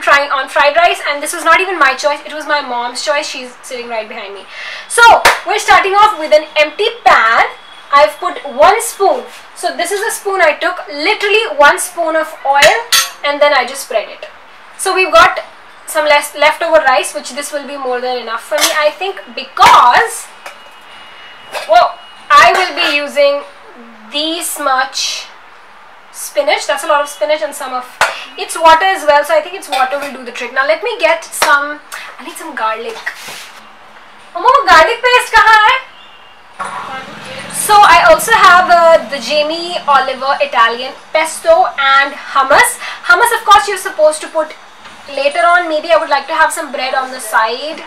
I'm trying on fried rice, and this was not even my choice, it was my mom's choice. She's sitting right behind me. So we're starting off with an empty pan. I've put 1 spoon. So this is the spoon I took, literally 1 spoon of oil, and then I just spread it. So we've got some leftover rice, which this will be more than enough for me, I think, because, well, I will be using this much spinach. That's a lot of spinach, and some of it's water as well, so I think it's water will do the trick. Now let me get some, I need some garlic. Mama, garlic paste kahan hai? So I also have the Jamie Oliver Italian pesto and hummus. Hummus, of course, you're supposed to put later on. Maybe I would like to have some bread on the side.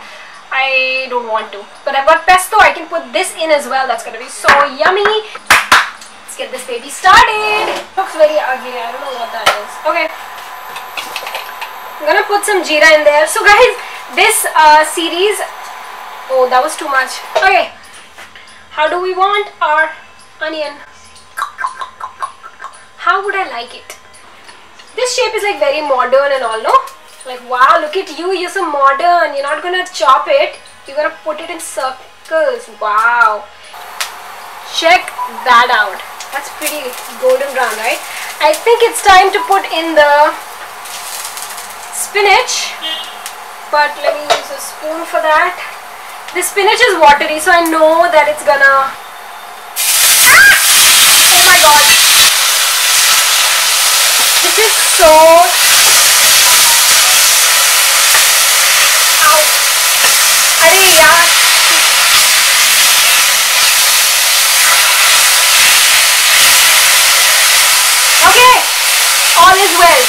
I don't want to, but I've got pesto. I can put this in as well. That's gonna be so yummy. Let's get this baby started. Looks very ugly. I don't know what that is. Okay, I'm gonna put some jeera in there. So guys, this series, oh, that was too much. Okay, how do we want our onion? How would I like it? This shape is like very modern and all, no? Like, wow, look at you, you're so modern. You're not gonna chop it, you're gonna put it in circles. Wow, check that out. That's pretty golden brown, right? I think it's time to put in the spinach, but let me use a spoon for that. The spinach is watery, so I know that it's gonna, oh my god, this is so, अरे यार, okay, all is well.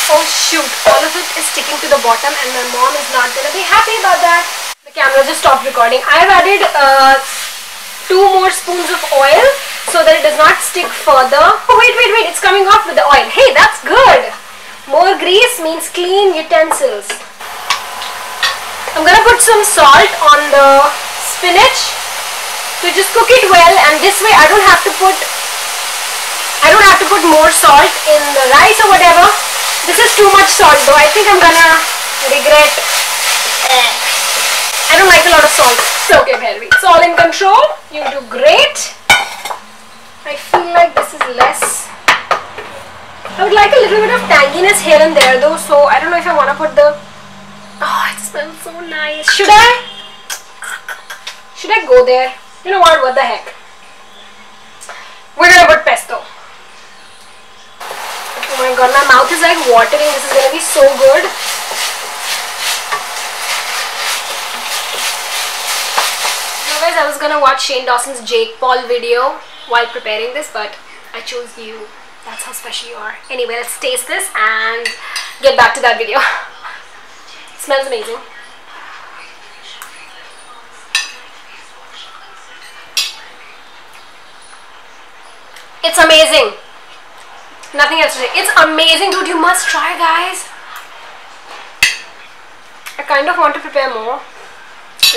Oh shoot, all of it is sticking to the bottom, and my mom is not gonna be happy about that. The camera just stopped recording. I've added 2 more spoons of oil so that it does not stick further. Oh wait, it's coming off with the oil. Hey, that's good. More grease means clean utensils. I'm gonna put some salt on the spinach to just cook it well, and this way I don't have to put more salt in the rice or whatever. This is too much salt though. I think I'm gonna regret. I don't like a lot of salt. It's okay, Bhairavi. It's all in control. You do great. I feel like this is less. I would like a little bit of tanginess here and there though, so I don't know if I want to put the, oh, it smells so nice. Should I go there? You know what the heck. We're gonna put pesto. Oh my god, my mouth is like watering. This is gonna be so good. So guys, I was gonna watch Shane Dawson's Jake Paul video while preparing this, but I chose you. That's how special you are. Anyway, let's taste this and get back to that video. It smells amazing. It's amazing. Nothing else to say. It's amazing, dude. You must try, guys. I kind of want to prepare more.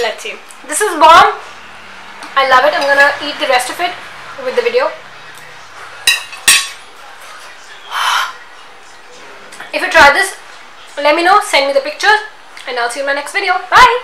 Let's see. This is bomb. I love it. I'm gonna eat the rest of it with the video. If you try this, let me know. Send me the pictures, and I'll see you in my next video. Bye.